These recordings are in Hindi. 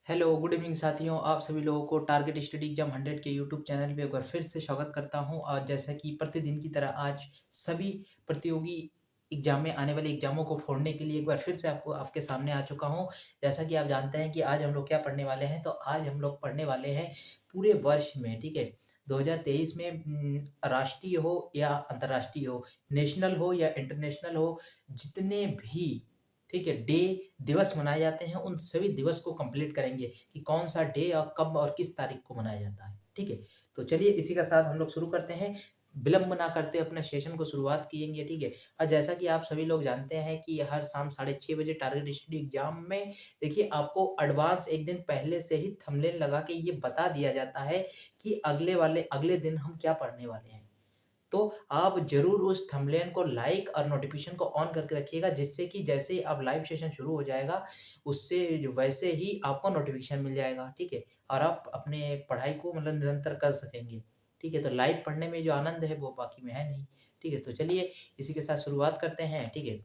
हेलो, गुड इवनिंग साथियों। आप सभी लोगों को टारगेट स्टडी एग्जाम 100 के यूट्यूब चैनल पे एक बार फिर से स्वागत करता हूं। और जैसा कि प्रतिदिन की तरह आज सभी प्रतियोगी एग्जाम में आने वाले एग्जामों को फोड़ने के लिए एक बार फिर से आपको आपके सामने आ चुका हूं। जैसा कि आप जानते हैं कि आज हम लोग क्या पढ़ने वाले हैं, तो आज हम लोग पढ़ने वाले हैं पूरे वर्ष में, ठीक है। 2023 में राष्ट्रीय हो या अंतर्राष्ट्रीय हो, नेशनल हो या इंटरनेशनल हो, जितने भी, ठीक है, डे दिवस मनाए जाते हैं, उन सभी दिवस को कंप्लीट करेंगे कि कौन सा डे और कब और किस तारीख को मनाया जाता है, ठीक है। तो चलिए इसी के साथ हम लोग शुरू करते हैं, विलंब ना करते अपने सेशन को शुरुआत किएंगे, ठीक है। और जैसा कि आप सभी लोग जानते हैं कि हर शाम 6:30 बजे टारगेट स्टडी एग्जाम में, देखिए, आपको एडवांस एक दिन पहले से ही थंबनेल लगा के ये बता दिया जाता है कि अगले दिन हम क्या पढ़ने वाले हैं। तो आप ज़रूर उस थंबनेल को लाइक और नोटिफ़िकेशन को ऑन करके रखिएगा, जिससे कि जैसे ही अब लाइव सेशन शुरू हो जाएगा, उससे वैसे ही आपको नोटिफ़िकेशन मिल जाएगा, ठीक है? और आप अपने पढ़ाई को मतलब निरंतर कर सकेंगे, ठीक है? तो लाइव पढ़ने में जो आनंद है वो बाकी में है नहीं, ठीक है? तो चलिए इसी के साथ शुरुआत करते हैं, ठीक है?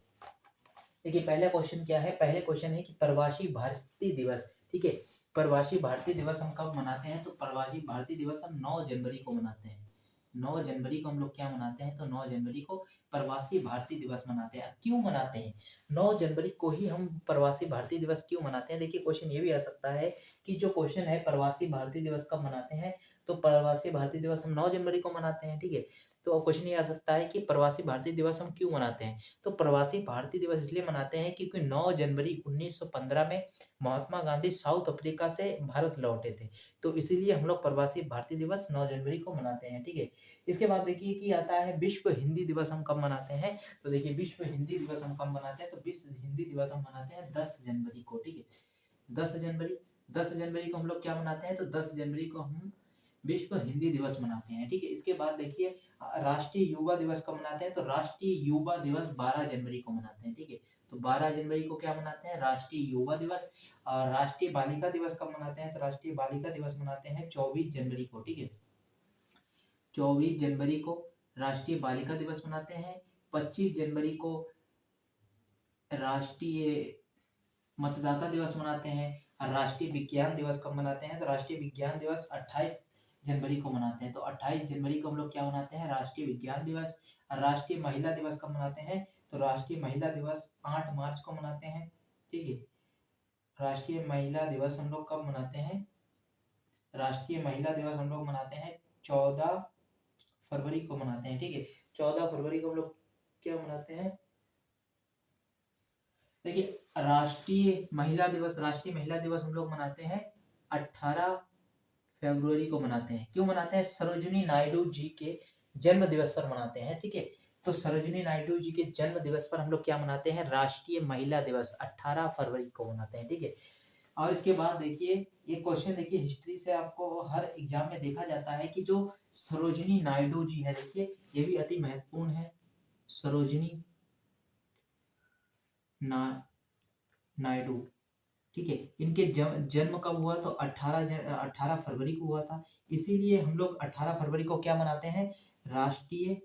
देखिए पहला क्वेश्चन क्या है, पहले क्वेश्चन है कि प्रवासी भारतीय दिवस, ठीक है। प्रवासी भारतीय दिवस हम कब मनाते हैं, तो प्रवासी भारतीय दिवस हम 9 जनवरी को मनाते हैं। 9 जनवरी को हम लोग क्या मनाते हैं, तो 9 जनवरी को प्रवासी भारतीय दिवस मनाते हैं। क्यों मनाते हैं 9 जनवरी को ही हम प्रवासी भारतीय दिवस क्यों मनाते हैं? देखिए क्वेश्चन ये भी आ सकता है कि जो क्वेश्चन है प्रवासी भारतीय दिवस कब मनाते हैं, तो प्रवासी भारतीय दिवस हम 9 जनवरी को मनाते हैं, ठीक है। तो क्वेश्चन ये आ सकता है कि प्रवासी भारतीय दिवस हम क्यों मनाते हैं, तो प्रवासी भारतीय दिवस इसलिए मनाते हैं क्योंकि 9 जनवरी 1915 में महात्मा गांधी साउथ अफ्रीका से भारत लौटे थे। तो इसीलिए हम लोग प्रवासी भारतीय दिवस 9 जनवरी को मनाते हैं, ठीक है। इसके बाद देखिए कि आता है विश्व हिंदी दिवस हम कब मनाते हैं, तो देखिए विश्व हिंदी दिवस हम कब मनाते हैं, तो विश्व हिंदी दिवस हम मनाते हैं 10 जनवरी को, ठीक है। 10 जनवरी को हम लोग क्या मनाते हैं, तो 10 जनवरी को हम विश्व हिंदी दिवस मनाते हैं, ठीक है। इसके बाद देखिए राष्ट्रीय युवा दिवस कब मनाते हैं, तो राष्ट्रीय युवा दिवस 12 जनवरी को मनाते हैं, ठीक है। तो 12 जनवरी को क्या मनाते हैं, राष्ट्रीय युवा दिवस। और राष्ट्रीय बालिका दिवस कब मनाते हैं, तो राष्ट्रीय बालिका दिवस मनाते हैं 24 जनवरी को, ठीक है। 24 जनवरी को राष्ट्रीय बालिका दिवस मनाते हैं। 25 जनवरी को राष्ट्रीय मतदाता दिवस मनाते हैं। और राष्ट्रीय विज्ञान दिवस कब मनाते हैं, तो राष्ट्रीय विज्ञान दिवस 28 जनवरी को मनाते हैं। तो 28 जनवरी को हम लोग क्या मनाते हैं, राष्ट्रीय विज्ञान दिवस। और राष्ट्रीय महिला दिवस कब मनाते हैं, तो राष्ट्रीय महिला दिवस 8 मार्च को मनाते हैं, ठीक है। राष्ट्रीय महिला दिवस हम लोग कब मनाते हैं, राष्ट्रीय महिला दिवस हम लोग मनाते हैं 14 फरवरी को मनाते हैं, ठीक है। 14 फरवरी को हम लोग क्या मनाते हैं, देखिए राष्ट्रीय महिला दिवस हम लोग मनाते हैं 18 फरवरी को मनाते हैं। क्यों मनाते हैं, सरोजिनी नायडू जी के जन्म दिवस पर मनाते हैं, ठीक है। तो सरोजिनी नायडू जी के जन्म दिवस पर हम लोग क्या मनाते हैं, राष्ट्रीय महिला दिवस 18 फरवरी को मनाते हैं, ठीक है। और इसके बाद देखिए ये क्वेश्चन, देखिए हिस्ट्री से आपको हर एग्जाम में देखा जाता है कि जो सरोजिनी नायडू जी है, देखिए ये भी अति महत्वपूर्ण है। सरोजिनी ना नायडू, ठीक है। इनके जन्म कब हुआ, तो 18 फरवरी को हुआ था। इसीलिए हम लोग 18 फरवरी को क्या मनाते हैं, राष्ट्रीय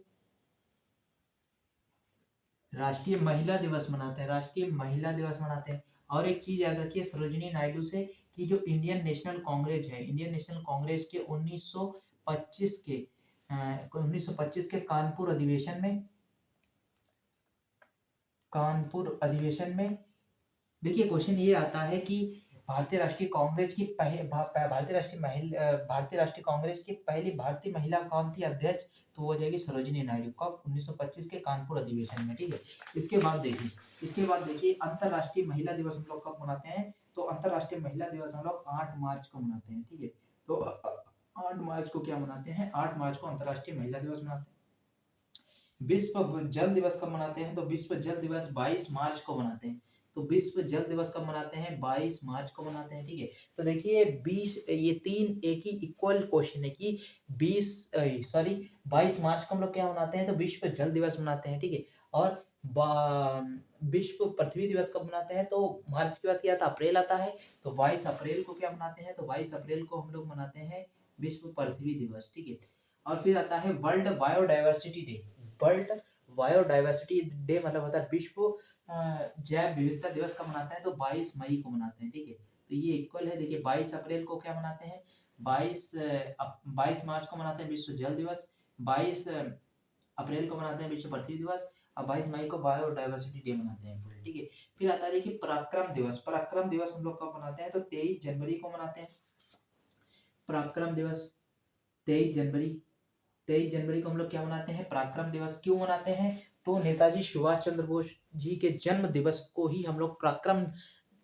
राष्ट्रीय महिला दिवस मनाते हैं, राष्ट्रीय महिला दिवस मनाते हैं। और एक चीज याद रखिए सरोजिनी नायडू से, कि जो इंडियन नेशनल कांग्रेस है, इंडियन नेशनल कांग्रेस के 1925 के कानपुर अधिवेशन में देखिए क्वेश्चन ये आता है कि भारतीय राष्ट्रीय कांग्रेस की पहली भारतीय महिला कौन थी अध्यक्ष, तो वो हो जाएगी सरोजिनी नायडू। कब, 1925 के कानपुर अधिवेशन में, ठीक है। इसके बाद देखिए अंतरराष्ट्रीय महिला दिवस हम लोग कब मनाते हैं, तो अंतरराष्ट्रीय महिला दिवस हम लोग 8 मार्च को मनाते हैं, ठीक है। तो 8 मार्च को क्या मनाते हैं, 8 मार्च को अंतरराष्ट्रीय महिला दिवस मनाते हैं। विश्व जल दिवस कब मनाते हैं, तो विश्व जल दिवस 22 मार्च को मनाते हैं। तो विश्व जल दिवस कब मनाते हैं, 22 मार्च को मनाते हैं, ठीक है। तो देखिए 20, ये तीन एक ही इक्वल क्वेश्चन है कि 22 मार्च को हम लोग क्या मनाते हैं, तो विश्व जल दिवस मनाते हैं, ठीक है। और विश्व पृथ्वी दिवस कब मनाते हैं, तो मार्च के बाद क्या आता है, अप्रैल आता है। तो 22 अप्रैल को क्या मनाते हैं, तो 22 अप्रैल को हम लोग मनाते हैं विश्व पृथ्वी दिवस, ठीक है। और फिर आता है world biodiversity day. World biodiversity day मतलब होता है विश्व जैव विविधता दिवस कब मनाते हैं, तो 22 मई को मनाते हैं, ठीक है। तो ये इक्वल है। देखिए 22 अप्रैल को क्या मनाते हैं, 22 मार्च को मनाते हैं विश्व जल दिवस, 22 अप्रैल को मनाते हैं विश्व पृथ्वी दिवस, और 22 मई को बायोडायवर्सिटी डे मनाते हैं पूरे, ठीक है। फिर आता है देखिए पराक्रम दिवस। पराक्रम दिवस हम लोग कब मनाते हैं, तो 23 जनवरी को मनाते हैं पराक्रम दिवस। 23 जनवरी, 23 जनवरी को हम लोग क्या मनाते हैं, पराक्रम दिवस। क्यों मनाते हैं, तो नेताजी सुभाष चंद्र बोस जी के जन्म दिवस को ही हम लोग पराक्रम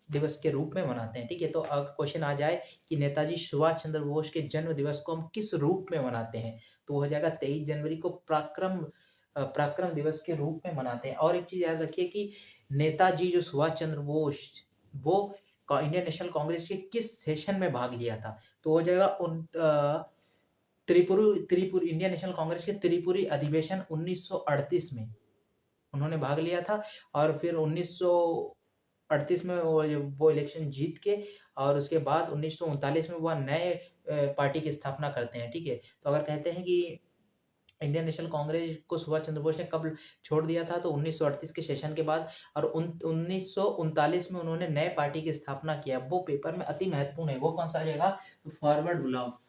दिवस के रूप में मनाते हैं, ठीक है। तो अगर क्वेश्चन आ जाए कि नेताजी सुभाष चंद्र बोस के जन्म दिवस को हम किस रूप में मनाते हैं, तो हो जाएगा 23 जनवरी को पराक्रम दिवस के रूप में मनाते हैं। और एक चीज याद रखिए कि नेताजी जो सुभाष चंद्र बोस, वो इंडियन नेशनल कांग्रेस के किस सेशन में भाग लिया था, तो हो जाएगा त्रिपुरी इंडियन नेशनल कांग्रेस के त्रिपुरी अधिवेशन 1938 में उन्होंने भाग लिया था। और फिर 1938 में वो इलेक्शन जीत के, और उसके बाद 1939 में वह नए पार्टी की स्थापना करते हैं, ठीक है। तो अगर कहते हैं कि इंडियन नेशनल कांग्रेस को सुभाष चंद्र बोस ने कब छोड़ दिया था, तो 1938 के सेशन के बाद, और 1939 में उन्होंने नए पार्टी की स्थापना किया। वो पेपर में अति महत्वपूर्ण है। वो कौन सा आ जाएगा, तो फॉरवर्ड ब्लॉक।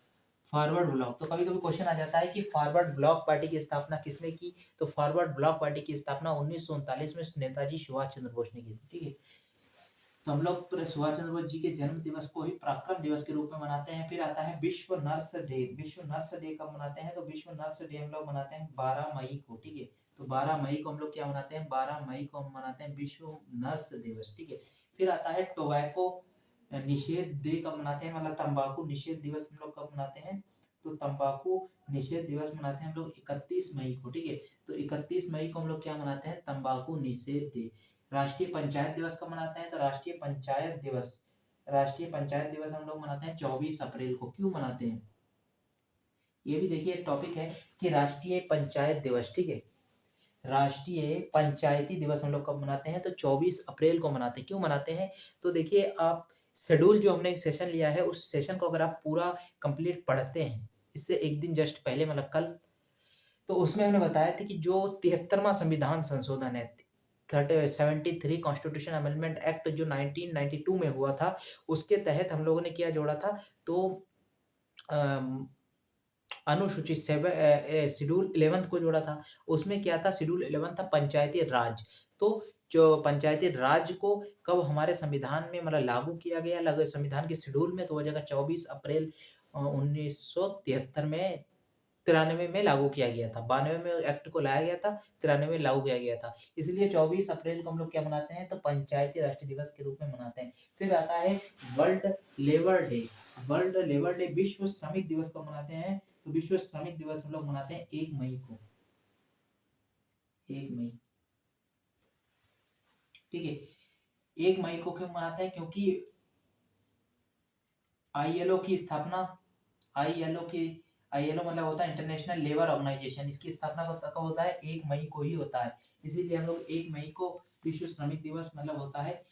फॉरवर्ड ब्लॉक, तो कभी कभी क्वेश्चन आ जाता है कि फॉरवर्ड ब्लॉक पार्टी की स्थापना किसने की, तो फॉरवर्ड ब्लॉक पार्टी की स्थापना 1939 में नेताजी सुभाष चंद्र बोस ने की थी, ठीक है। तो हम लोग पूरे सुभाष चंद्र बोस जी के जन्म दिवस को ही पराक्रम दिवस के रूप में मनाते हैं। फिर आता है विश्व नर्स डे। विश्व नर्स डे कब मनाते हैं, तो विश्व नर्स डे हम लोग मनाते हैं 12 मई को, ठीक है। तो 12 मई को हम लोग क्या मनाते हैं, 12 मई को हम मनाते हैं विश्व नर्स दिवस, ठीक है। फिर आता है टोबैको निषेध डे कब मनाते हैं, मतलब तंबाकू निषेध दिवस हम लोग कब मनाते हैं, तो तंबाकू निषेध दिवस मनाते हैं हम लोग 31 मई को, ठीक है। तो 31 मई को हम लोग क्या मनाते हैं, तंबाकू निषेध डे। राष्ट्रीय पंचायत दिवस कब मनाते हैं, तो राष्ट्रीय पंचायत दिवस हम लोग मनाते हैं 24 अप्रैल को। क्यों मनाते हैं, ये भी देखिए एक टॉपिक है कि राष्ट्रीय पंचायत दिवस, ठीक है। राष्ट्रीय पंचायती दिवस हम लोग कब मनाते हैं, तो 24 अप्रैल को मनाते हैं। क्यों मनाते हैं, तो देखिए आप शेड्यूल जो हमने एक सेशन लिया है, उस सेशन को अगर आप पूरा कंप्लीट पढ़ते हैं, इससे एक दिन जस्ट पहले मतलब कल, तो उसमें हमने बताया था कि जो 73वां संविधान संशोधन है, 73 कॉन्स्टिट्यूशन अमेंडमेंट एक्ट जो 1992 में हुआ था, उसके तहत हम लोगों ने क्या जोड़ा था, तो अम, अनुसूचित शेड्यूल 11th को जोड़ा था। उसमें क्या था, शेड्यूल 11 था पंचायती राज। तो जो पंचायती राज को कब हमारे संविधान में मतलब लागू किया गया, संविधान के शेड्यूल में, तो हो जाएगा 24 अप्रैल 1973 में, 93 में लागू किया गया था। 92 में एक्ट को लाया गया था, 93 में लागू किया गया था। इसलिए 24 अप्रैल को हम लोग क्या मनाते हैं, तो पंचायती राष्ट्रीय दिवस के रूप में मनाते हैं। फिर आता है world labour day. World labour day, विश्व श्रमिक दिवस को मनाते हैं, तो विश्व श्रमिक दिवस हम लोग मनाते हैं 1 मई को, 1 मई, ठीक है। 1 मई को क्यों मनाते हैं, क्योंकि आईएलओ की स्थापना, आईएलओ की आईएलओ मतलब होता है इंटरनेशनल लेबर ऑर्गेनाइजेशन, इसकी स्थापना कब होता है, 1 मई को ही होता है। इसीलिए हम लोग 1 मई को विश्व श्रमिक दिवस मतलब होता है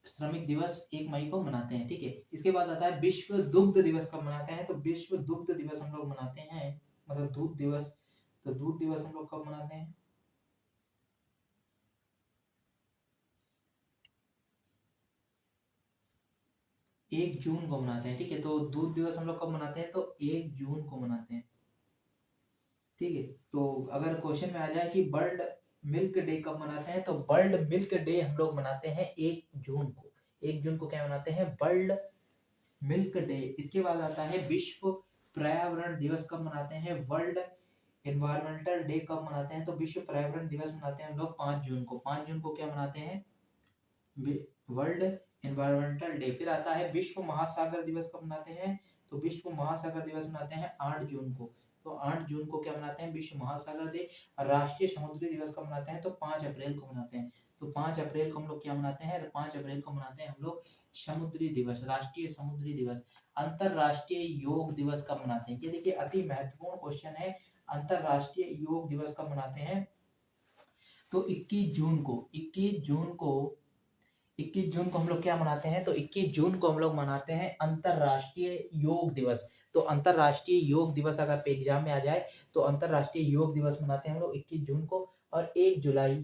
श्रमिक दिवस 1 मई को मनाते हैं, ठीक है। इसके बाद आता है विश्व दुग्ध दिवस कब मनाते हैं, तो विश्व दुग्ध दिवस हम लोग मनाते हैं, मतलब दूध दिवस, तो दूध दिवस हम लोग कब मनाते हैं, 1 जून को मनाते हैं, ठीक है। तो दूध दिवस हम लोग कब मनाते हैं, तो 1 जून को मनाते हैं, ठीक है। तो अगर क्वेश्चन में आ जाए कि वर्ल्ड मिल्क डे कब मनाते हैं, तो वर्ल्ड मिल्क डे हम लोग मनाते हैं 1 जून को। 1 जून को क्या मनाते हैं, वर्ल्ड मिल्क डे। इसके बाद आता है विश्व पर्यावरण दिवस कब मनाते हैं, वर्ल्ड एनवायरमेंटल डे कब मनाते हैं, तो विश्व पर्यावरण दिवस मनाते हैं हम लोग 5 जून को। 5 जून को क्या मनाते हैं, वर्ल्ड एनवायरमेंटल डे। फिर आता है विश्व महासागर दिवस कब मनाते हैं, तो विश्व महासागर दिवस मनाते हैं 8 जून को। तो 8 जून को क्या मनाते हैं, विश्व महासागर डे। राष्ट्रीय समुद्री दिवस कब मनाते हैं, तो 5 अप्रैल को मनाते हैं। तो 5 अप्रैल को हम लोग क्या मनाते हैं, 5 अप्रैल को मनाते हैं हम लोग समुद्री दिवस, राष्ट्रीय समुद्री दिवस। अंतरराष्ट्रीय योग दिवस कब मनाते हैं, ये देखिए अति महत्वपूर्ण क्वेश्चन है। अंतरराष्ट्रीय योग दिवस कब मनाते हैं, तो 21 जून को, 21 जून को हम लोग क्या मनाते हैं, तो 21 जून को हम लोग मनाते हैं अंतरराष्ट्रीय योग दिवस। तो अंतरराष्ट्रीय योग दिवस अगर पे एग्जाम में आ जाए, तो अंतरराष्ट्रीय योग दिवस मनाते हैं हम लोग 21 जून को। और 1 जुलाई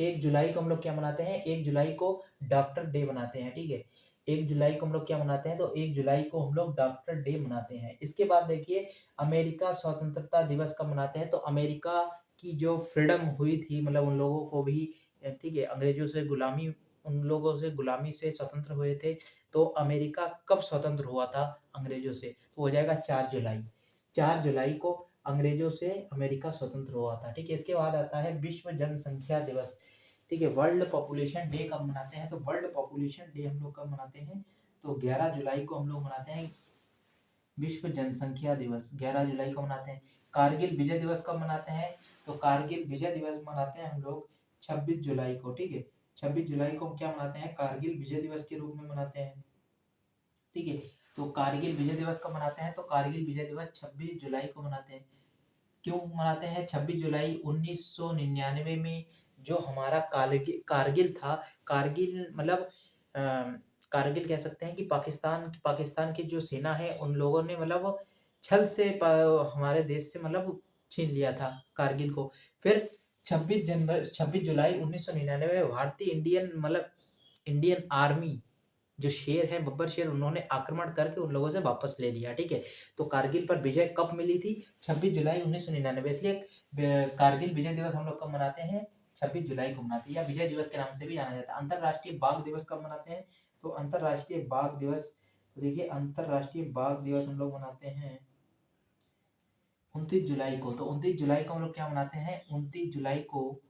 1 जुलाई को हम लोग क्या मनाते हैं, 1 जुलाई को डॉक्टर डे मनाते हैं, ठीक है। 1 जुलाई को हम लोग क्या मनाते हैं, तो 1 जुलाई को हम लोग डॉक्टर डे मनाते हैं। इसके बाद देखिए अमेरिका स्वतंत्रता दिवस कब मनाते हैं, तो अमेरिका की जो फ्रीडम हुई थी, मतलब उन लोगों को भी ठीक है, अंग्रेजों से गुलामी, उन लोगों से गुलामी से स्वतंत्र हुए थे, तो अमेरिका कब स्वतंत्र हुआ था अंग्रेजों से, तो हो जाएगा 4 जुलाई। 4 जुलाई को अंग्रेजों से अमेरिका स्वतंत्र हुआ था, ठीक है। इसके बाद आता है विश्व जनसंख्या दिवस, ठीक है। वर्ल्ड पॉपुलेशन डे कब मनाते हैं, तो वर्ल्ड पॉपुलेशन डे हम लोग कब मनाते हैं, तो 11 जुलाई को हम लोग मनाते हैं विश्व जनसंख्या दिवस, 11 जुलाई को मनाते हैं। कारगिल विजय दिवस कब मनाते हैं, तो कारगिल विजय दिवस मनाते हैं हम लोग 26 जुलाई को, ठीक है। 26 जुलाई को हम क्या मनाते हैं, कारगिल विजय दिवस के रूप में मनाते हैं, ठीक है। तो कारगिल विजय दिवस कब मनाते हैं, तो कारगिल विजय दिवस 26 जुलाई को मनाते हैं। क्यों मनाते हैं 26 जुलाई, 1999 में जो हमारा कारगिल था, कारगिल मतलब अ, कारगिल कह सकते हैं कि पाकिस्तान की जो सेना है उन लोगों ने मतलब छल से हमारे देश से मतलब छीन लिया था कारगिल को। फिर 26 जुलाई 1999 में भारतीय इंडियन आर्मी जो शेर है, बब्बर शेर, उन्होंने आक्रमण करके उन लोगों से वापस ले लिया, ठीक है। तो कारगिल पर विजय कब मिली थी, 26 जुलाई 1999, इसलिए कारगिल विजय दिवस हम लोग कब मनाते हैं, 26 जुलाई को मनाते हैं, या विजय दिवस के नाम से भी जाना जाता है। अंतरराष्ट्रीय बाघ दिवस कब मनाते हैं, तो अंतरराष्ट्रीय बाघ दिवस, तो देखिए अंतरराष्ट्रीय बाघ दिवस हम लोग मनाते हैं 29 जुलाई को। तो 29 जुलाई को हम लोग क्या मनाते हैं, 29 जुलाई को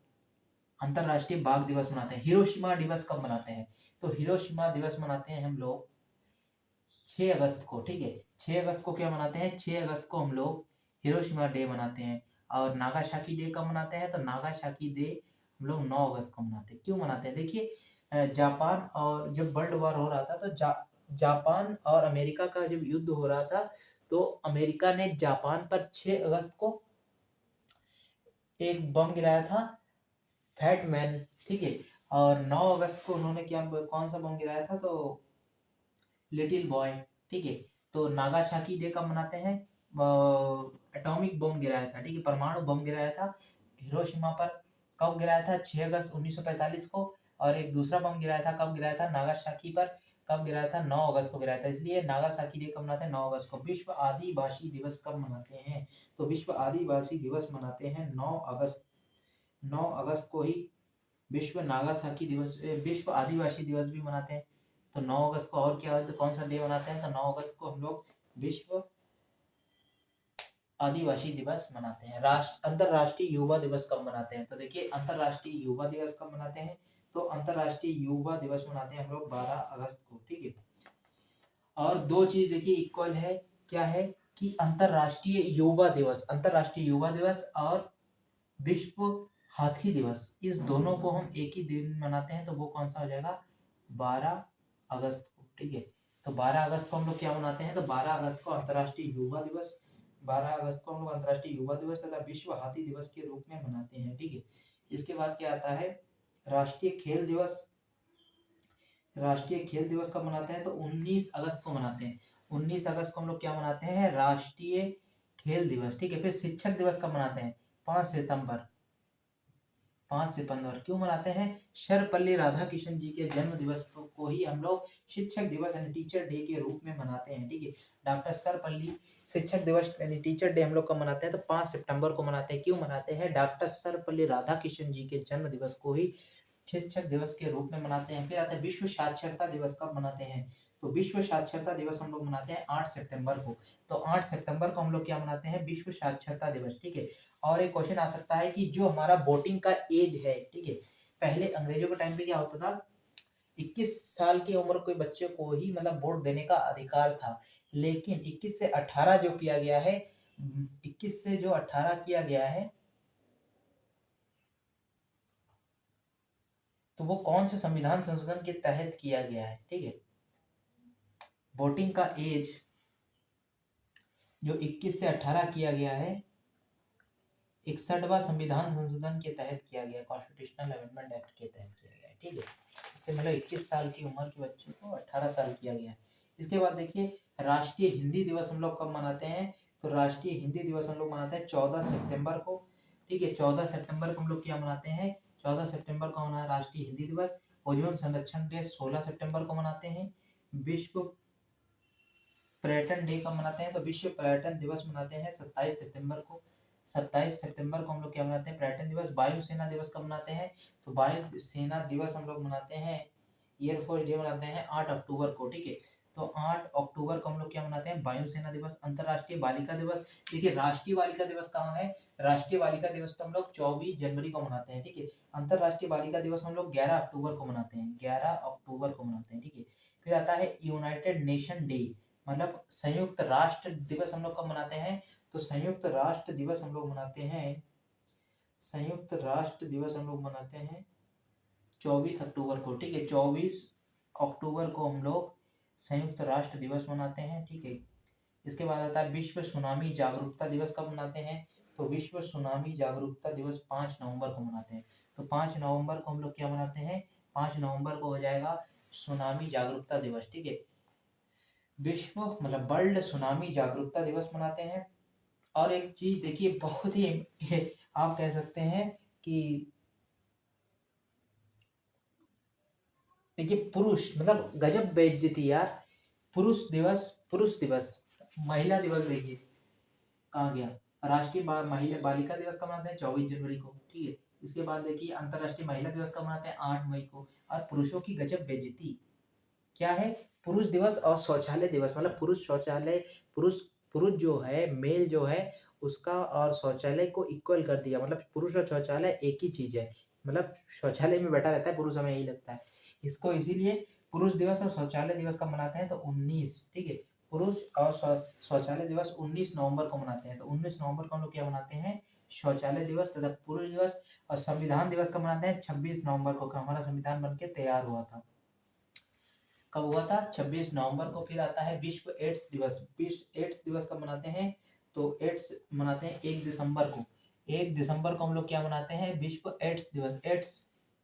अंतरराष्ट्रीय बाघ दिवस मनाते हैं। हिरोशिमा दिवस कब मनाते हैं, तो हिरोशिमा दिवस मनाते हैं हम लोग 6 अगस्त को, ठीक है। 6 अगस्त को क्या मनाते हैं, 6 अगस्त को हम लोग हिरोशिमा डे मनाते हैं। और नागासाकी डे कब मनाते हैं, तो नागासाकी डे हम लोग 9 अगस्त को मनाते हैं। क्यों मनाते हैं, देखिए जापान और जब वर्ल्ड वॉर हो रहा था, तो जापान और अमेरिका का जब युद्ध हो रहा था, तो अमेरिका ने जापान पर 6 अगस्त को एक बम गिराया था, फैट मैन, ठीक है। और 9 अगस्त को उन्होंने क्या, कौन सा बम गिराया था, तो लिटिल बॉय, ठीक है। तो नागासाकी डे कब मनाते हैं, एटॉमिक बम गिराया था, ठीक है, परमाणु बम गिराया था हिरोशिमा पर। कब गिराया था, 6 अगस्त 1945 को। और एक दूसरा बम गिराया था, कब गिराया था, नागासाकी पर। कब गिराया था, 9 अगस्त को गिराया था, इसलिए नागासाकी डे कब मनाते हैं, 9 अगस्त को। विश्व आदिवासी दिवस कब मनाते हैं, तो विश्व आदिवासी दिवस मनाते हैं 9 अगस्त। 9 अगस्त को ही विश्व नागासाकी दिवस, विश्व आदिवासी दिवस भी मनाते हैं। तो 9 अगस्त को और क्या, कौन सा डे मनाते हैं, तो 9 अगस्त को हम लोग विश्व आदिवासी दिवस मनाते हैं। अंतरराष्ट्रीय युवा दिवस कब मनाते हैं, तो देखिए अंतरराष्ट्रीय युवा दिवस कब मनाते हैं, तो अंतरराष्ट्रीय युवा दिवस मनाते हैं हम लोग 12 अगस्त को, ठीक है। और दो चीज देखिए इक्वल है, क्या है कि अंतरराष्ट्रीय युवा दिवस और विश्व हाथी दिवस, इस दोनों को हम एक ही दिन मनाते हैं, तो वो कौन सा हो जाएगा, 12 अगस्त को, ठीक है। तो 12 अगस्त को हम लोग क्या मनाते हैं, तो 12 अगस्त को अंतरराष्ट्रीय युवा दिवस, 12 अगस्त को हम लोग अंतरराष्ट्रीय युवा दिवस तथा विश्व हाथी दिवस के रूप में मनाते हैं, ठीक है। इसके बाद क्या आता है, राष्ट्रीय खेल दिवस। राष्ट्रीय खेल दिवस कब मनाते हैं, तो 19 अगस्त को मनाते हैं। 19 अगस्त को हम लोग क्या मनाते हैं, राष्ट्रीय खेल दिवस, ठीक है। फिर शिक्षक दिवस कब मनाते हैं, 5 सितंबर। 5 सितंबर क्यों मनाते हैं, सर्वपल्ली राधाकृष्णन जी के जन्म दिवस को ही हम लोग शिक्षक दिवस यानी टीचर डे के रूप में मनाते हैं, ठीक है। डॉक्टर सर्वपल्ली शिक्षक दिवस यानी टीचर डे हम लोग कब मनाते हैं, तो 5 सितंबर को मनाते हैं। क्यों मनाते हैं, डॉक्टर सर्वपल्ली राधाकृष्णन जी के जन्म दिवस को ही शिक्षक दिवस के रूप में मनाते हैं। फिर आता है विश्व साक्षरता दिवस कब मनाते हैं, तो विश्व साक्षरता दिवस हम लोग मनाते हैं 8 सितंबर को। तो 8 सितंबर को हम लोग क्या मनाते हैं, विश्व साक्षरता दिवस, ठीक है। और एक क्वेश्चन आ सकता है कि जो हमारा वोटिंग का एज है, ठीक है, पहले अंग्रेजों के टाइम पे क्या होता था, 21 साल की उम्र के बच्चे को ही मतलब वोट देने का अधिकार था। लेकिन 21 से 18 जो किया गया है, 21 से जो 18 किया गया है, तो वो कौन से संविधान संशोधन के तहत किया गया है, ठीक है। वोटिंग का एज जो 21 से 18 किया गया है, 61वां संविधान संशोधन के तहत किया गया, कॉन्स्टिट्यूशनल अमेंडमेंट एक्ट के तहत किया गया है, ठीक है। इससे मतलब 21 साल की उम्र के बच्चे को 18 साल किया गया है। इसके बाद देखिए राष्ट्रीय हिंदी दिवस हम लोग कब मनाते हैं, तो राष्ट्रीय हिंदी दिवस हम लोग मनाते हैं 14 सितंबर को, ठीक है। 14 सितंबर को हम लोग क्या मनाते हैं, 14 सितंबर को मनाया राष्ट्रीय हिंदी दिवस। ओजोन संरक्षण डे 16 सितंबर को मनाते हैं। विश्व पर्यटन डे कब मनाते हैं? तो विश्व पर्यटन दिवस मनाते हैं 27 सितंबर को। 27 सितंबर को हम लोग क्या मनाते हैं? पर्यटन दिवस। वायुसेना दिवस कब मनाते हैं? तो वायुसेना दिवस हम लोग मनाते हैं, एयरफोर्स डे मनाते हैं 8 अक्टूबर को, ठीक है। तो 8 अक्टूबर को हम लोग क्या मनाते हैं? वायुसेना दिवस। अंतर्राष्ट्रीय बालिका दिवस। देखिए राष्ट्रीय बालिका दिवस कहाँ है? राष्ट्रीय बालिका दिवस तो हम लोग 24 जनवरी को मनाते हैं, ठीक है। अंतर्राष्ट्रीय बालिका दिवस हम लोग 11 अक्टूबर को मनाते हैं, 11 अक्टूबर को मनाते हैं, ठीक है। फिर आता है यूनाइटेड नेशन डे, मतलब संयुक्त राष्ट्र दिवस हम लोग कब मनाते हैं? तो संयुक्त राष्ट्र दिवस हम लोग मनाते हैं, संयुक्त राष्ट्र दिवस हम लोग मनाते हैं 24 अक्टूबर को, ठीक है। 24 अक्टूबर को हम लोग संयुक्त राष्ट्र दिवस मनाते हैं, ठीक है। इसके बाद आता है विश्व सुनामी जागरूकता दिवस कब मनाते हैं? तो विश्व सुनामी जागरूकता दिवस 5 नवंबर को मनाते हैं। तो 5 नवंबर को हम लोग क्या मनाते हैं? 5 नवंबर को हो जाएगा सुनामी जागरूकता दिवस, ठीक है। विश्व मतलब वर्ल्ड सुनामी जागरूकता दिवस मनाते हैं। और एक चीज देखिए बहुत ही आप कह सकते हैं कि देखिए पुरुष मतलब गजब बेइज्जती यार। पुरुष दिवस, महिला दिवस देखिए कहाँ गया। राष्ट्रीय महिला बालिका दिवस कब मनाते हैं? 24 जनवरी को, ठीक है। इसके बाद देखिए अंतर्राष्ट्रीय महिला दिवस कब मनाते हैं? 8 मई को। और पुरुषों की गजब बेइज्जती क्या है? पुरुष दिवस और शौचालय दिवस, मतलब पुरुष शौचालय, पुरुष पुरुष जो है, मेल जो है उसका और शौचालय को इक्वल कर दिया, मतलब पुरुष और शौचालय एक ही चीज है। मतलब शौचालय में बैठा रहता है पुरुष, हमें यही लगता है। इसको इसीलिए पुरुष दिवस और शौचालय दिवस कब मनाते हैं? तो 19, ठीक है। पुरुष और शौचालय दिवस 19 नवंबर को मनाते हैं। तो 19 नवंबर को हम लोग क्या मनाते हैं? शौचालय दिवस तथा पुरुष दिवस। और संविधान दिवस कब मनाते हैं? 26 नवंबर को, हमारा संविधान बनके तैयार हुआ था। कब हुआ था? 26 नवंबर को। फिर आता है विश्व एड्स दिवस। विश्व एड्स दिवस कब मनाते हैं? तो एड्स मनाते हैं 1 दिसंबर को। 1 दिसंबर को हम लोग क्या मनाते हैं? विश्व एड्स दिवस। एड्स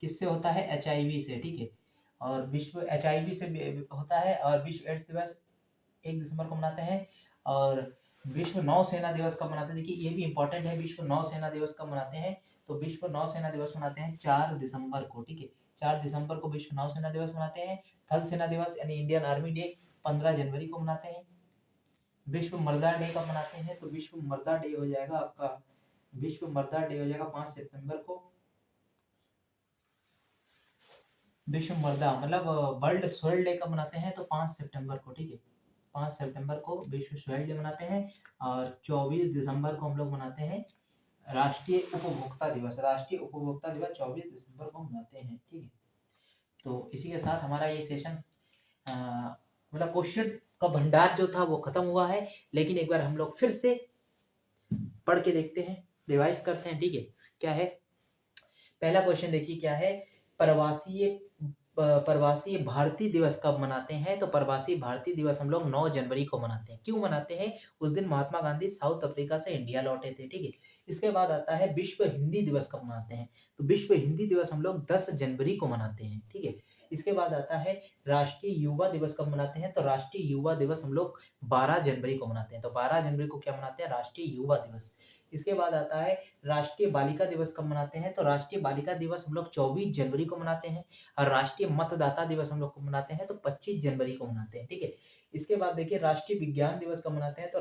किससे होता है? HIV से, ठीक है। और विश्व HIV से होता है। और विश्व एड्स दिवस 1 दिसंबर को मनाते हैं। और विश्व नौसेना दिवस कब मनाते हैं? देखिए ये भी इंपॉर्टेंट है, विश्व नौसेना दिवस कब मनाते हैं? तो विश्व नौसेना दिवस मनाते हैं 4 दिसंबर को, ठीक है। 4 दिसंबर को विश्व नौसेना दिवस मनाते हैं। थल सेना दिवस यानी इंडियन आर्मी डे 15 जनवरी को मनाते हैं। विश्व मर्दा डे कब मनाते हैं? तो विश्व मर्दा डे हो जाएगा आपका, विश्व मर्दा डे हो जाएगा 5 सितंबर को। विश्व मर्दा मतलब वर्ल्ड सोइल डे कब मनाते हैं? तो 5 सितंबर को, ठीक है। 5 सितंबर को विश्व सोइल डे मनाते हैं। और 24 दिसंबर को हम लोग मनाते हैं राष्ट्रीय उपभोक्ता दिवस। राष्ट्रीय उपभोक्ता दिवस 24 दिसंबर को मनाते हैं, ठीक है। तो इसी के साथ हमारा ये सेशन मतलब क्वेश्चन का भंडार जो था वो खत्म हुआ है। लेकिन एक बार हम लोग फिर से पढ़ के देखते हैं, रिवाइज करते हैं, ठीक है। क्या है पहला क्वेश्चन? देखिए क्या है, प्रवासी भारतीय दिवस कब मनाते हैं? तो प्रवासी भारतीय दिवस हम लोग 9 जनवरी को मनाते हैं। क्यों मनाते हैं? उस दिन महात्मा गांधी साउथ अफ्रीका से इंडिया लौटे थे, ठीक है। इसके बाद आता है विश्व हिंदी दिवस कब मनाते हैं? तो विश्व हिंदी दिवस हम लोग 10 जनवरी को मनाते हैं, ठीक है। इसके बाद आता है राष्ट्रीय युवा दिवस कब मनाते हैं? तो राष्ट्रीय युवा दिवस हम लोग 12 जनवरी को मनाते हैं। तो 12 जनवरी को क्या मनाते हैं? राष्ट्रीय युवा दिवस। इसके बाद आता है राष्ट्रीय बालिका दिवस कब मनाते हैं? तो राष्ट्रीय बालिका दिवस हम लोग 24 जनवरी को मनाते हैं। और राष्ट्रीय मतदाता दिवस हम लोग को मनाते हैं तो 25 जनवरी को मनाते हैं, ठीक है। इसके बाद देखिए राष्ट्रीय विज्ञान दिवस कब मनाते हैं? तो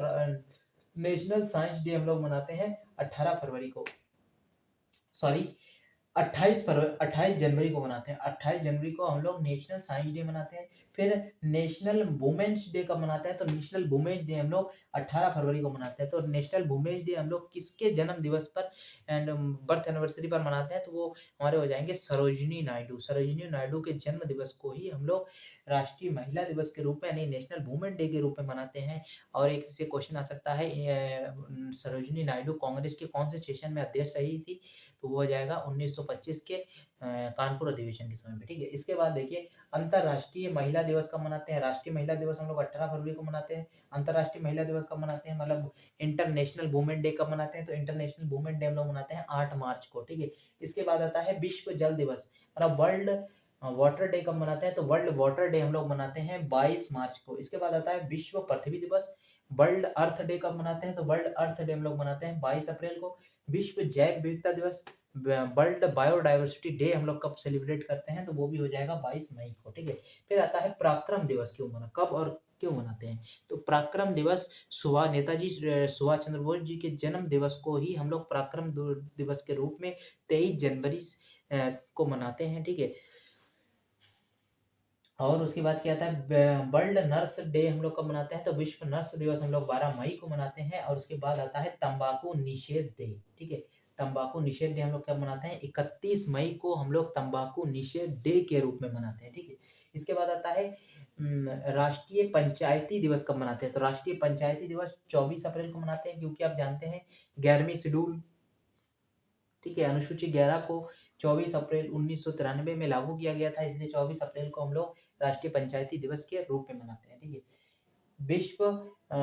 नेशनल साइंस डे हम लोग मनाते हैं 18 फरवरी को, सॉरी 28 जनवरी को मनाते हैं। 28 जनवरी को हम लोग नेशनल साइंस डे मनाते हैं। फिर नेशनल वुमेन्स डे कब मनाते हैं? तो नेशनल वुमेन्स डे हम लोग 18 फरवरी को मनाते हैं। तो नेशनल वुमेन्स डे हम लोग किसके जन्म दिवस पर एंड बर्थ एनिवर्सरी पर मनाते हैं? तो वो हमारे हो जाएंगे सरोजिनी नायडू। सरोजिनी नायडू के जन्म दिवस को ही हम लोग राष्ट्रीय महिला दिवस के रूप में यानी नेशनल वुमेन डे के रूप में मनाते हैं। और एक से क्वेश्चन आ सकता है सरोजिनी नायडू कांग्रेस के कौन से सेशन में अध्यक्ष रही थी? तो वो हो जाएगा 1925 के कानपुर अधिवेशन के समय पे, ठीक है। इसके बाद देखिए अंतर्राष्ट्रीय महिला दिवस कब मनाते हैं? राष्ट्रीय महिला दिवस हम लोग 18 फरवरी को मनाते हैं। अंतर्राष्ट्रीय महिला दिवस कब मनाते हैं? मतलब इंटरनेशनल वुमेन डे कब मनाते हैं? तो इंटरनेशनल वुमेन डे हम लोग मनाते हैं 8 मार्च को, ठीक है। इसके बाद आता है विश्व जल दिवस, मतलब वर्ल्ड वाटर डे कब मनाते हैं? तो वर्ल्ड वाटर डे हम लोग मनाते हैं 22 मार्च को। इसके बाद आता है विश्व पृथ्वी दिवस। वर्ल्ड अर्थ डे कब मनाते हैं? तो वर्ल्ड अर्थ डे हम लोग मनाते हैं 22 अप्रैल को। विश्व जैव विविधता दिवस, वर्ल्ड बायोडाइवर्सिटी डे हम लोग कब सेलिब्रेट करते हैं, तो वो भी हो जाएगा 22 मई को, ठीक है। फिर आता है पराक्रम दिवस कब और क्यों मनाते हैं। तो पराक्रम दिवस नेताजी सुभाष चंद्र बोस जी के जन्म दिवस को ही हम लोग पराक्रम दिवस के रूप में 23 जनवरी को मनाते हैं, ठीक है। और उसके बाद क्या आता है, वर्ल्ड नर्स डे हम लोग कब मनाते हैं, तो विश्व नर्स दिवस हम लोग 12 मई को मनाते हैं। और उसके बाद आता है तंबाकू निषेध डे, ठीक है। तंबाकू निषेध डे हम लोग कब मनाते हैं, 31 मई को हम लोग तंबाकू निषेध डे के रूप में मनाते हैं, ठीक है। इसके बाद आता है राष्ट्रीय पंचायती दिवस कब मनाते हैं, तो राष्ट्रीय पंचायती दिवस 24 अप्रैल को मनाते हैं, क्योंकि आप जानते हैं 11वीं शेड्यूल, ठीक है, अनुसूची 11 को 24 अप्रैल 1993 में लागू किया गया था, इसलिए 24 अप्रैल को हम लोग राष्ट्रीय पंचायती दिवस के रूप में मनाते हैं, ठीक है। विश्व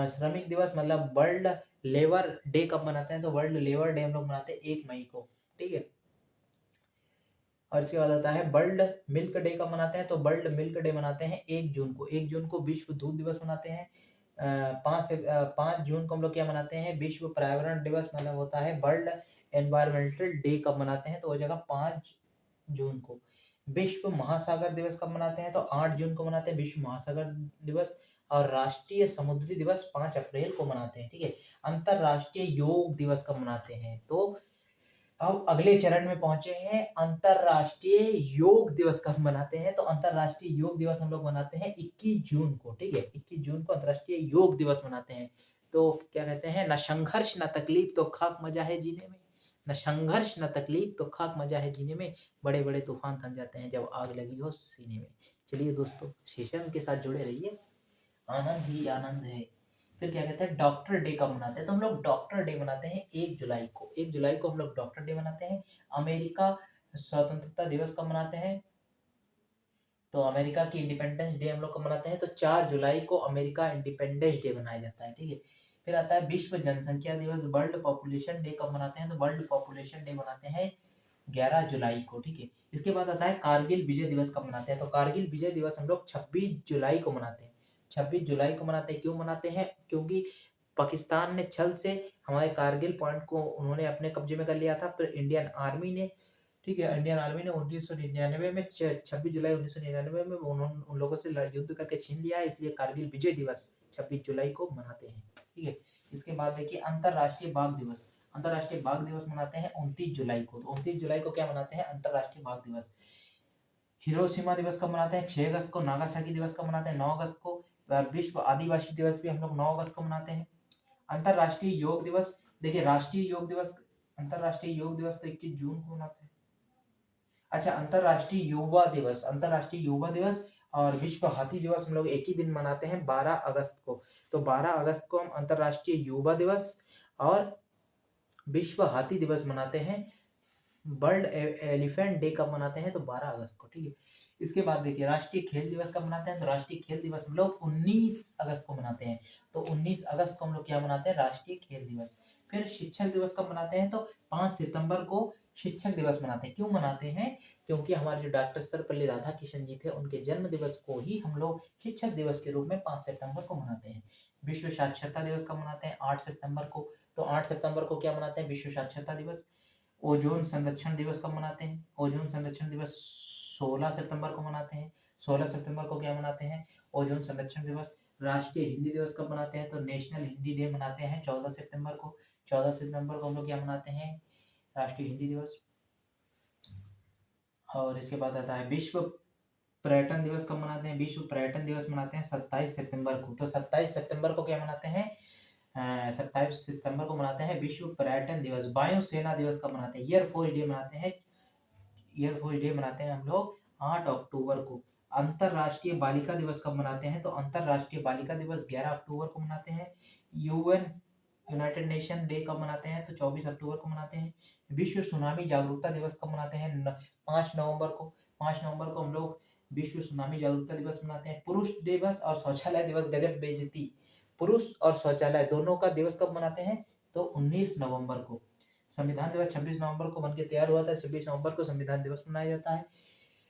श्रमिक दिवस मतलब वर्ल्ड लेबर डे कब मनाते हैं, तो वर्ल्ड लेबर डे हम लोग मनाते हैं 1 मई को, ठीक है। और इसके बाद आता है वर्ल्ड मिल्क डे कब मनाते हैं, तो वर्ल्ड मिल्क डे मनाते हैं 1 जून को। 1 जून को विश्व दूध दिवस मनाते हैं। 5 जून को हम लोग क्या मनाते हैं, विश्व पर्यावरण दिवस मतलब होता है वर्ल्ड एनवायरमेंटल डे कब मनाते हैं, तो हो जाएगा 5 जून को। विश्व महासागर दिवस कब मनाते हैं, तो 8 जून को मनाते हैं विश्व महासागर दिवस। और राष्ट्रीय समुद्री दिवस 5 अप्रैल को मनाते हैं, ठीक है। अंतरराष्ट्रीय योग दिवस कब मनाते हैं, तो अब अगले चरण में पहुंचे हैं, अंतरराष्ट्रीय योग दिवस कब मनाते हैं, तो अंतरराष्ट्रीय योग दिवस हम लोग मनाते हैं 21 जून को, ठीक है। 21 जून को अंतरराष्ट्रीय योग दिवस मनाते हैं। तो क्या कहते हैं, न संघर्ष न तकलीफ तो खाक मजा है जीने में, न संघर्ष न तकलीफ तो खाक मजा है जीने में, बड़े बड़े तूफान थम जाते हैं जब आग लगी हो सीने में। चलिए दोस्तों, सेशन के साथ जुड़े रहिए, आनंद ही आनंद है। फिर क्या कहते हैं, डॉक्टर डे कब मनाते हैं, तो हम लोग डॉक्टर डे मनाते हैं 1 जुलाई को। 1 जुलाई को हम लोग डॉक्टर डे मनाते हैं। अमेरिका स्वतंत्रता दिवस कब मनाते हैं, तो अमेरिका की इंडिपेंडेंस डे हम लोग कब मनाते हैं, तो 4 जुलाई को अमेरिका इंडिपेंडेंस डे मनाया जाता है, ठीक है। फिर आता है विश्व जनसंख्या दिवस, वर्ल्ड पॉपुलेशन डे कब मनाते हैं, तो वर्ल्ड पॉपुलेशन डे मनाते हैं 11 जुलाई को, ठीक है। इसके बाद आता है कारगिल विजय दिवस कब मनाते हैं, तो कारगिल विजय दिवस हम लोग 26 जुलाई को मनाते हैं। 26 जुलाई को मनाते हैं, क्यों मनाते हैं, क्योंकि पाकिस्तान ने छल से हमारे कारगिल पॉइंट को उन्होंने अपने कब्जे में कर लिया था। फिर इंडियन आर्मी ने, ठीक है, इंडियन आर्मी ने 1999 में 26 जुलाई 1999 में उन्होंने उन लोगों से युद्ध करके छीन लिया है, इसलिए कारगिल विजय दिवस 26 जुलाई को मनाते हैं, ठीक है। इसके बाद देखिए अंतरराष्ट्रीय बाघ दिवस। अंतरराष्ट्रीय बाघ दिवस मनाते हैं 29 जुलाई को। तो 29 जुलाई को क्या मनाते हैं, अंतरराष्ट्रीय बाघ दिवस। हिरोशिमा दिवस कब मनाते हैं, 6 अगस्त को। नागासाकी दिवस कब मनाते हैं, 9 अगस्त को। विश्व आदिवासी दिवस भी हम लोग 9 अगस्त को मनाते हैं। अंतरराष्ट्रीय योग दिवस, देखिए राष्ट्रीय योग दिवस, अंतरराष्ट्रीय योग दिवस तो 21 जून को मनाते हैं। अच्छा, अंतरराष्ट्रीय युवा दिवस, अंतरराष्ट्रीय युवा दिवस और विश्व हाथी दिवस हम लोग एक ही दिन मनाते हैं, 12 अगस्त को। तो 12 अगस्त को हम अंतरराष्ट्रीय युवा दिवस और विश्व हाथी दिवस मनाते हैं। वर्ल्ड एलिफेंट डे कब मनाते हैं, तो 12 अगस्त को, ठीक है। इसके बाद देखिए राष्ट्रीय खेल दिवस कब मनाते हैं, तो राष्ट्रीय खेल दिवस हम लोग 19 अगस्त को मनाते हैं। तो 19 अगस्त को हम लोग क्या मनाते हैं, राष्ट्रीय खेल दिवस। फिर शिक्षक दिवस कब मनाते हैं, तो 5 सितंबर को शिक्षक दिवस मनाते हैं। क्यों मनाते हैं, क्योंकि हमारे जो डॉक्टर सर्वपल्ली राधाकृष्णन जी थे, उनके जन्म दिवस को ही हम लोग शिक्षक दिवस के रूप में 5 सितंबर को मनाते हैं। विश्व साक्षरता दिवस कब मनाते हैं, 8 सितंबर को। तो 8 सितंबर को क्या मनाते हैं, विश्व साक्षरता दिवस। ओजोन संरक्षण दिवस कब मनाते हैं, ओजोन संरक्षण दिवस 16 सितंबर को मनाते हैं। 16 सितंबर को क्या मनाते हैं, ओजोन संरक्षण दिवस। राष्ट्रीय हिंदी दिवस कब मनाते हैं, तो नेशनल हिंदी डे मनाते हैं 14 सितंबर को। 14 सितंबर को हम लोग क्या मनाते हैं, राष्ट्रीय हिंदी दिवस। और इसके बाद आता है विश्व पर्यटन दिवस कब मनाते हैं, विश्व पर्यटन दिवस मनाते हैं 27 सितंबर को। तो 27 सितंबर को क्या मनाते हैं, 27 सितंबर को मनाते हैं विश्व पर्यटन दिवस। वायुसेना दिवस कब मनाते हैं, एयरफोर्स डे मनाते हैं, एयरफोर्स डे मनाते हैं हम लोग 8 अक्टूबर को। अंतरराष्ट्रीय बालिका दिवस कब मनाते हैं, तो अंतरराष्ट्रीय बालिका दिवस 11 अक्टूबर को मनाते हैं। यूएन यूनाइटेड नेशन डे कब मनाते हैं, तो 24 अक्टूबर को मनाते हैं। विश्व सुनामी जागरूकता दिवस कब मनाते हैं, 5 नवंबर को। 5 नवंबर को हम लोग विश्व सुनामी जागरूकता दिवस मनाते हैं। पुरुष दिवस और शौचालय दिवस, गजब बेइज्जती, पुरुष और शौचालय दोनों का दिवस कब मनाते हैं, तो 19 नवंबर को। संविधान दिवस 26 नवंबर को बनके तैयार हुआ था, 26 नवंबर को संविधान दिवस मनाया जाता है।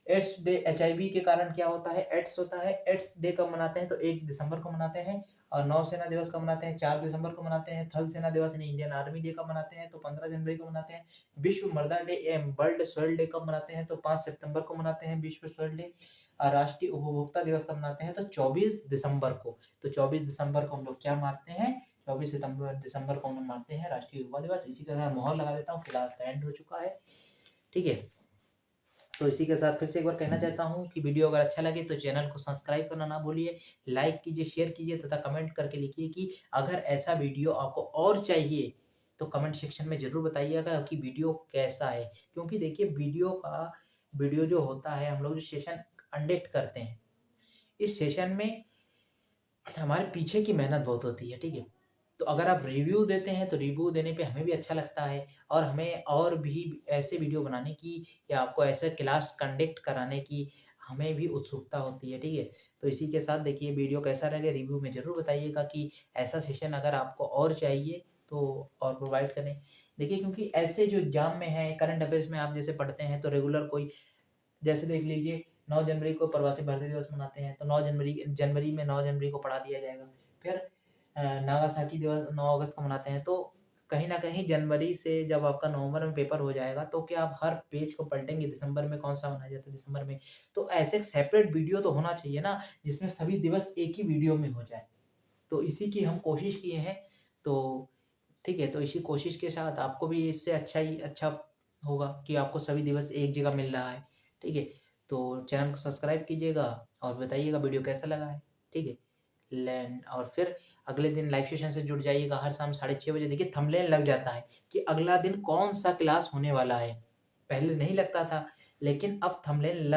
एड्स डे, HIV के कारण क्या होता है, एड्स होता है। एड्स डे कब मनाते हैं, तो 1 दिसंबर को मनाते हैं। और नौसेना दिवस कब मनाते हैं? 4 दिसंबर को मनाते हैं। थल सेना दिवस यानी इंडियन आर्मी डे कब मनाते हैं? तो 15 जनवरी को मनाते हैं। विश्व मृदा डे एवं वर्ल्ड सॉइल डे कब मनाते हैं? तो 5 सितंबर को मनाते हैं विश्व सॉइल डे। और राष्ट्रीय उपभोक्ता दिवस कब मनाते हैं? तो 24 दिसंबर को। तो 24 दिसंबर को हम लोग क्या मानते हैं? 24 सितंबर दिसंबर को हम लोग मानते हैं राष्ट्रीय युवा दिवस। इसी के साथ मोहर लगा देता हूँ, क्लास का एंड हो चुका है। ठीक है, तो इसी के साथ फिर से एक बार कहना चाहता हूँ कि वीडियो अगर अच्छा लगे तो चैनल को सब्सक्राइब करना ना भूलिए, लाइक कीजिए, शेयर कीजिए तथा कमेंट करके लिखिए कि अगर ऐसा वीडियो आपको और चाहिए तो कमेंट सेक्शन में ज़रूर बताइएगा कि वीडियो कैसा है। क्योंकि देखिए वीडियो जो होता है, हम लोग जो सेशन कंडक्ट करते हैं, इस सेशन में हमारे पीछे की मेहनत बहुत होती है, ठीक है? तो अगर आप रिव्यू देते हैं तो रिव्यू देने पे हमें भी अच्छा लगता है और हमें और भी ऐसे वीडियो बनाने की या आपको ऐसे क्लास कंडक्ट कराने की हमें भी उत्सुकता होती है, ठीक है? तो इसी के साथ देखिए वीडियो कैसा लगे रिव्यू में ज़रूर बताइएगा कि ऐसा सेशन अगर आपको और चाहिए तो और प्रोवाइड करें। देखिए क्योंकि ऐसे जो एग्ज़ाम में है, करंट अफेयर्स में आप जैसे पढ़ते हैं तो रेगुलर कोई जैसे देख लीजिए 9 जनवरी को प्रवासी भारतीय दिवस मनाते हैं, तो 9 जनवरी में 9 जनवरी को पढ़ा दिया जाएगा। फिर नागासाकी दिवस 9 अगस्त को मनाते हैं, तो कहीं न कहीं जनवरी से जब आपका नवंबर में पेपर हो जाएगा, तो क्या आप हर पेज को पलटेंगे दिसंबर में कौन-सा मनाया जाता है दिसंबर में? तो ऐसे एक सेपरेट वीडियो तो होना चाहिए ना, जिसमें सभी दिवस एक ही वीडियो में हो जाए। तो इसी की हम कोशिश किए हैं, तो ठीक है, तो इसी कोशिश के साथ आपको भी इससे अच्छा ही अच्छा होगा कि आपको सभी दिवस एक जगह मिल रहा है, ठीक है? तो चैनल को सब्सक्राइब कीजिएगा और बताइएगा वीडियो कैसा लगा है, ठीक है? लैंड और फिर अगले दिन लाइव सेशन से जुड़ जाइएगा हर शाम 6:30 बजे। देखिए थंबनेल लग जाता है कि अगला दिन कौन-सा क्लास होने वाला है। पहले नहीं लगता था, लेकिन अब थंबनेल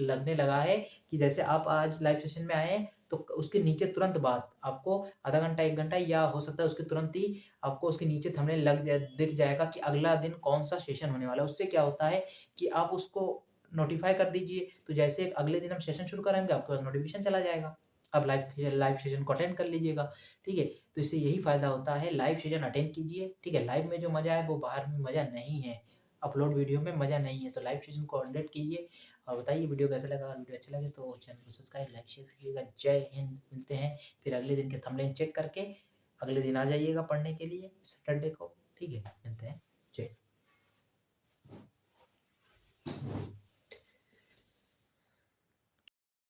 लगने लगा है कि जैसे आप आज लाइव सेशन में आए हैं, तो उसके नीचे तुरंत बाद आपको आधा घंटा, 1 घंटा या हो सकता है उसके तुरंत ही आपको उसके नीचे थंबनेल दिख जाएगा कि अगला दिन कौन-सा सेशन होने वाला है। उससे क्या होता है कि आप उसको नोटिफ़ाई कर दीजिए, तो जैसे अगले दिन हम सेशन शुरू करेंगे, आपके पास नोटिफ़िकेशन चला जाएगा। आप लाइव सेशन को अटेंड कर लीजिएगा, ठीक है? तो इससे यही फ़ायदा होता है, लाइव सेशन अटेंड कीजिए, ठीक है? लाइव में जो मज़ा है, वो बाहर में मज़ा नहीं है। अपलोड वीडियो में मज़ा नहीं है, तो लाइव सेशन को अटेंड कीजिए और बताइए वीडियो कैसा लगा। अगर वीडियो अच्छा लगे तो चैनल को सब्सक्राइब, लाइक, शेयर कीजिएगा। जय हिंद! मिलते हैं फिर अगले दिन के थंबनेल चेक करके, अगले दिन आ जाइएगा पढ़ने के लिए सैटरडे को, ठीक है? मिलते हैं। जय